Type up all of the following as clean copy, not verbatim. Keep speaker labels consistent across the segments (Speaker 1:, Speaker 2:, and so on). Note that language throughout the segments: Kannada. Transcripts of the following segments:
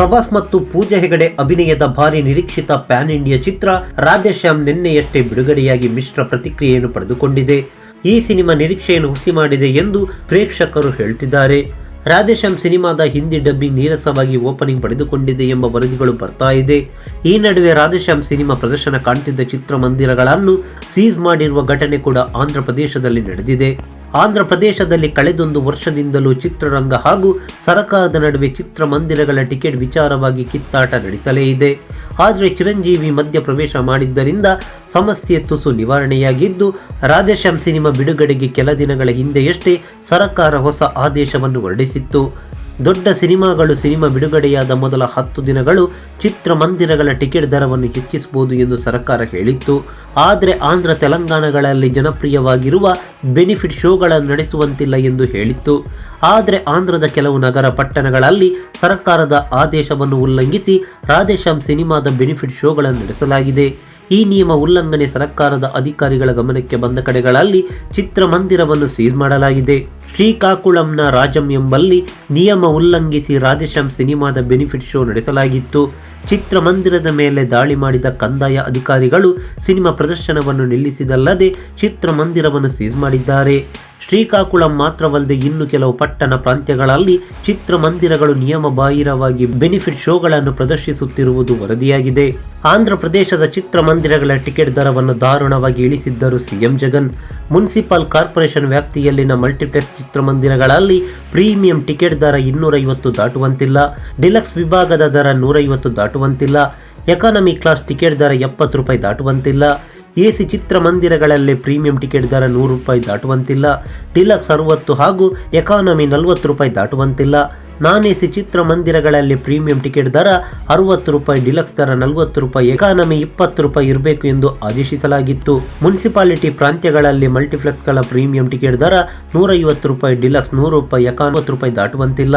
Speaker 1: ಪ್ರಭಾಸ್ ಮತ್ತು ಪೂಜಾ ಹೆಗಡೆ ಅಭಿನಯದ ಭಾರಿ ನಿರೀಕ್ಷಿತ ಪ್ಯಾನ್ ಇಂಡಿಯಾ ಚಿತ್ರ ರಾಧೇಶ್ಯಾಮ್ ನಿನ್ನೆಯಷ್ಟೇ ಬಿಡುಗಡೆಯಾಗಿ ಮಿಶ್ರ ಪ್ರತಿಕ್ರಿಯೆಯನ್ನು ಪಡೆದುಕೊಂಡಿದೆ. ಈ ಸಿನಿಮಾ ನಿರೀಕ್ಷೆಯನ್ನು ಹುಸಿ ಮಾಡಿದೆ ಎಂದು ಪ್ರೇಕ್ಷಕರು ಹೇಳ್ತಿದ್ದಾರೆ. ರಾಧೇಶ್ಯಾಮ್ ಸಿನಿಮಾದ ಹಿಂದಿ ಡಬ್ಬಿಂಗ್ ನೀರಸವಾಗಿ ಓಪನಿಂಗ್ ಪಡೆದುಕೊಂಡಿದೆ ಎಂಬ ವರದಿಗಳು ಬರ್ತಾ ಇದೆ. ಈ ನಡುವೆ ರಾಧೇಶ್ಯಾಮ್ ಸಿನಿಮಾ ಪ್ರದರ್ಶನ ಕಾಣ್ತಿದ್ದ ಚಿತ್ರಮಂದಿರಗಳನ್ನು ಸೀಸ್ ಮಾಡಿರುವ ಘಟನೆ ಕೂಡ ಆಂಧ್ರ ಪ್ರದೇಶದಲ್ಲಿ ನಡೆದಿದೆ. ಆಂಧ್ರ ಪ್ರದೇಶದಲ್ಲಿ ಕಳೆದೊಂದು ವರ್ಷದಿಂದಲೂ ಚಿತ್ರರಂಗ ಹಾಗೂ ಸರ್ಕಾರದ ನಡುವೆ ಚಿತ್ರಮಂದಿರಗಳ ಟಿಕೆಟ್ ವಿಚಾರವಾಗಿ ಕಿತ್ತಾಟ ನಡೀತಲೇ ಇದೆ. ಆದರೆ ಚಿರಂಜೀವಿ ಮಧ್ಯ ಪ್ರವೇಶ ಮಾಡಿದ್ದರಿಂದ ಸಮಸ್ಯೆ ತುಸು ನಿವಾರಣೆಯಾಗಿದ್ದು, ರಾಧೇಶ್ಯಾಮ್ ಸಿನಿಮಾ ಬಿಡುಗಡೆಗೆ ಕೆಲ ದಿನಗಳ ಹಿಂದೆಯಷ್ಟೇ ಸರ್ಕಾರ ಹೊಸ ಆದೇಶವನ್ನು ಹೊರಡಿಸಿತ್ತು. ದೊಡ್ಡ ಸಿನಿಮಾಗಳು ಸಿನಿಮಾ ಬಿಡುಗಡೆಯಾದ ಮೊದಲ 10 ದಿನಗಳು ಚಿತ್ರಮಂದಿರಗಳ ಟಿಕೆಟ್ ದರವನ್ನು ಹೆಚ್ಚಿಸಬಹುದು ಎಂದು ಸರ್ಕಾರ ಹೇಳಿತ್ತು. ಆದರೆ ಆಂಧ್ರ ತೆಲಂಗಾಣಗಳಲ್ಲಿ ಜನಪ್ರಿಯವಾಗಿರುವ ಬೆನಿಫಿಟ್ ಶೋಗಳನ್ನು ನಡೆಸುವಂತಿಲ್ಲ ಎಂದು ಹೇಳಿತ್ತು. ಆದರೆ ಆಂಧ್ರದ ಕೆಲವು ನಗರ ಪಟ್ಟಣಗಳಲ್ಲಿ ಸರ್ಕಾರದ ಆದೇಶವನ್ನು ಉಲ್ಲಂಘಿಸಿ ರಾಧೇಶ್ಯಾಮ್ ಸಿನಿಮಾದ ಬೆನಿಫಿಟ್ ಶೋಗಳನ್ನು ನಡೆಸಲಾಗಿದೆ. ಈ ನಿಯಮ ಉಲ್ಲಂಘನೆ ಸರ್ಕಾರದ ಅಧಿಕಾರಿಗಳ ಗಮನಕ್ಕೆ ಬಂದ ಕಡೆಗಳಲ್ಲಿ ಚಿತ್ರಮಂದಿರವನ್ನು ಸೀಸ್ ಮಾಡಲಾಗಿದೆ. ಶ್ರೀಕಾಕುಳಂನ ರಾಜಂ ಎಂಬಲ್ಲಿ ನಿಯಮ ಉಲ್ಲಂಘಿಸಿ ರಾಧೇಶ್ಯಾಮ್ ಸಿನಿಮಾದ ಬೆನಿಫಿಟ್ ಶೋ ನಡೆಸಲಾಗಿತ್ತು. ಚಿತ್ರಮಂದಿರದ ಮೇಲೆ ದಾಳಿ ಮಾಡಿದ ಕಂದಾಯ ಅಧಿಕಾರಿಗಳು ಸಿನಿಮಾ ಪ್ರದರ್ಶನವನ್ನು ನಿಲ್ಲಿಸಿದಲ್ಲದೆ ಚಿತ್ರಮಂದಿರವನ್ನು ಸೀಸ್ ಮಾಡಿದ್ದಾರೆ. ಶ್ರೀಕಾಕುಳಂ ಮಾತ್ರವಲ್ಲದೆ ಇನ್ನು ಕೆಲವು ಪಟ್ಟಣ ಪ್ರಾಂತ್ಯಗಳಲ್ಲಿ ಚಿತ್ರಮಂದಿರಗಳು ನಿಯಮ ಬಾಹಿರವಾಗಿ ಬೆನಿಫಿಟ್ ಶೋಗಳನ್ನು ಪ್ರದರ್ಶಿಸುತ್ತಿರುವುದು ವರದಿಯಾಗಿದೆ. ಆಂಧ್ರ ಪ್ರದೇಶದ ಚಿತ್ರಮಂದಿರಗಳ ಟಿಕೆಟ್ ದರವನ್ನು ದಾರುಣವಾಗಿ ಇಳಿಸಿದ್ದರು ಸಿಎಂ ಜಗನ್. ಮುನ್ಸಿಪಲ್ ಕಾರ್ಪೊರೇಷನ್ ವ್ಯಾಪ್ತಿಯಲ್ಲಿನ ಮಲ್ಟಿಪ್ಲೆಕ್ಸ್ ಚಿತ್ರಮಂದಿರಗಳಲ್ಲಿ ಪ್ರೀಮಿಯಂ ಟಿಕೆಟ್ ದರ 250 ದಾಟುವಂತಿಲ್ಲ, ಡಿಲಕ್ಸ್ ವಿಭಾಗದ ದರ 150 ದಾಟುವಂತಿಲ್ಲ, ಎಕಾನಮಿ ಕ್ಲಾಸ್ ಟಿಕೆಟ್ ದರ 70 ರೂಪಾಯಿ ದಾಟುವಂತಿಲ್ಲ, ಎಸಿ ಚಿತ್ರಮಂದಿರಗಳಲ್ಲಿ ಪ್ರೀಮಿಯಂ ಟಿಕೆಟ್ ದರ 100 ರೂಪಾಯಿ ದಾಟುವಂತಿಲ್ಲ, ಡಿಲಕ್ಸ್ 60 ಹಾಗೂ ಎಕಾನಮಿ 40 ರೂಪಾಯಿ ದಾಟುವಂತಿಲ್ಲ. ನಾನ್ ಎಸಿ ಚಿತ್ರಮಂದಿರಗಳಲ್ಲಿ ಪ್ರೀಮಿಯಂ ಟಿಕೆಟ್ ದರ 60 ರೂಪಾಯಿ, ಡಿಲಕ್ಸ್ ದರ 40 ರೂಪಾಯಿ, ಎಕಾನಮಿ 20 ರೂಪಾಯಿ ಇರಬೇಕು ಎಂದು ಆದೇಶಿಸಲಾಗಿತ್ತು. ಮುನ್ಸಿಪಾಲಿಟಿ ಪ್ರಾಂತ್ಯಗಳಲ್ಲಿ ಮಲ್ಟಿಪ್ಲೆಕ್ಸ್ಗಳ ಪ್ರೀಮಿಯಂ ಟಿಕೆಟ್ ದರ 150 ರೂಪಾಯಿ, ಡಿಲಕ್ಸ್ 100 ರೂಪಾಯಿ, ಎಕಾನಮಿ 50 ರೂಪಾಯಿ ದಾಟುವಂತಿಲ್ಲ.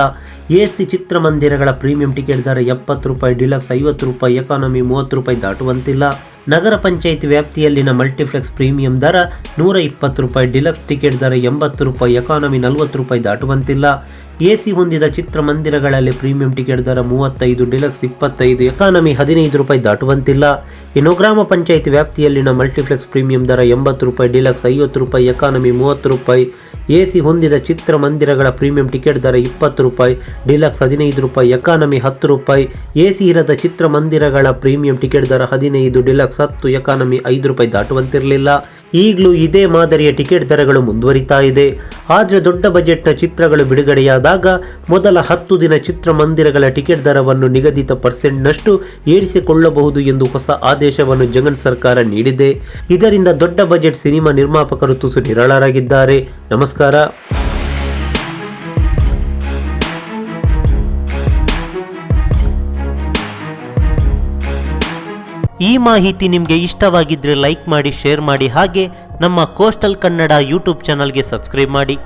Speaker 1: ಎಸಿ ಚಿತ್ರಮಂದಿರಗಳ ಪ್ರೀಮಿಯಂ ಟಿಕೆಟ್ ದರ 70 ರೂಪಾಯಿ, ಡಿಲಕ್ಸ್ 50 ರೂಪಾಯಿ, ಎಕಾನಮಿ 30 ರೂಪಾಯಿ ದಾಟುವಂತಿಲ್ಲ. ನಗರ ಪಂಚಾಯಿತಿ ವ್ಯಾಪ್ತಿಯಲ್ಲಿನ ಮಲ್ಟಿಪ್ಲೆಕ್ಸ್ ಪ್ರೀಮಿಯಂ ದರ 120 ರೂಪಾಯಿ, ಡಿಲಕ್ಸ್ ಟಿಕೆಟ್ ದರ 80 ರೂಪಾಯಿ, ಎಕಾನಮಿ 40 ರೂಪಾಯಿ ದಾಟುವಂತಿಲ್ಲ. ಎಸಿ ಹೊಂದಿದ ಚಿತ್ರಮಂದಿರಗಳಲ್ಲಿ ಪ್ರೀಮಿಯಂ ಟಿಕೆಟ್ ದರ 35, ಡಿಲಕ್ಸ್ 25, ಎಕಾನಮಿ 15 ರೂಪಾಯಿ ದಾಟುವಂತಿಲ್ಲ. ಇನ್ನು ಗ್ರಾಮ ಪಂಚಾಯಿತಿ ವ್ಯಾಪ್ತಿಯಲ್ಲಿನ ಮಲ್ಟಿಪ್ಲೆಕ್ಸ್ ಪ್ರೀಮಿಯಂ ದರ 80 ರೂಪಾಯಿ, ಡಿಲಕ್ಸ್ 50 ರೂಪಾಯಿ, ಎಕಾನಮಿ 30 ರೂಪಾಯಿ. ಎಸಿ ಹೊಂದಿದ ಚಿತ್ರಮಂದಿರಗಳ ಪ್ರೀಮಿಯಂ ಟಿಕೆಟ್ ದರ 20 ರೂಪಾಯಿ, ಡಿಲಕ್ಸ್ 15 ರೂಪಾಯಿ, ಎಕಾನಮಿ 10 ರೂಪಾಯಿ. ಎಸಿ ಇರದ ಚಿತ್ರಮಂದಿರಗಳ ಪ್ರೀಮಿಯಂ ಟಿಕೆಟ್ ದರ 15, ಡಿಲಕ್ಸ್ 10, ಎಕಾನಮಿ 5 ರೂಪಾಯಿ ದಾಟುವಂತಿರಲಿಲ್ಲ. ಈಗಲೂ ಇದೇ ಮಾದರಿಯ ಟಿಕೆಟ್ ದರಗಳು ಮುಂದುವರಿತಾ ಇದೆ. ಆದರೆ ದೊಡ್ಡ ಬಜೆಟ್ನ ಚಿತ್ರಗಳು ಬಿಡುಗಡೆಯಾದಾಗ ಮೊದಲ 10 ದಿನ ಚಿತ್ರಮಂದಿರಗಳ ಟಿಕೆಟ್ ದರವನ್ನು ನಿಗದಿತ ಪರ್ಸೆಂಟ್ನಷ್ಟು ಏರಿಸಿಕೊಳ್ಳಬಹುದು ಎಂದು ಹೊಸ ಆದೇಶವನ್ನು ಜಗನ್ ಸರ್ಕಾರ ನೀಡಿದೆ. ಇದರಿಂದ ದೊಡ್ಡ ಬಜೆಟ್ ಸಿನಿಮಾ ನಿರ್ಮಾಪಕರು ತುಸು ನಿರಾಳರಾಗಿದ್ದಾರೆ. ನಮಸ್ಕಾರ. ಈ ಮಾಹಿತಿ ನಿಮಗೆ ಇಷ್ಟವಾಗಿದ್ದರೆ ಲೈಕ್ ಮಾಡಿ, ಶೇರ್ ಮಾಡಿ, ಹಾಗೆ ನಮ್ಮ ಕೋಸ್ಟಲ್ ಕನ್ನಡ ಯೂಟ್ಯೂಬ್ ಚಾನಲ್ಗೆ ಸಬ್ಸ್ಕ್ರೈಬ್ ಮಾಡಿ.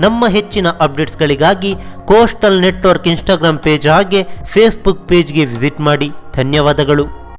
Speaker 1: ನಮ್ಮ ಹೆಚ್ಚಿನ ಅಪ್ಡೇಟ್ಸ್ಗಳಿಗಾಗಿ ಕೋಸ್ಟಲ್ ನೆಟ್ವರ್ಕ್ ಇನ್ಸ್ಟಾಗ್ರಾಮ್ ಪೇಜ್ ಹಾಗೆ ಫೇಸ್ಬುಕ್ ಪೇಜ್ಗೆ ವಿಸಿಟ್ ಮಾಡಿ. ಧನ್ಯವಾದಗಳು.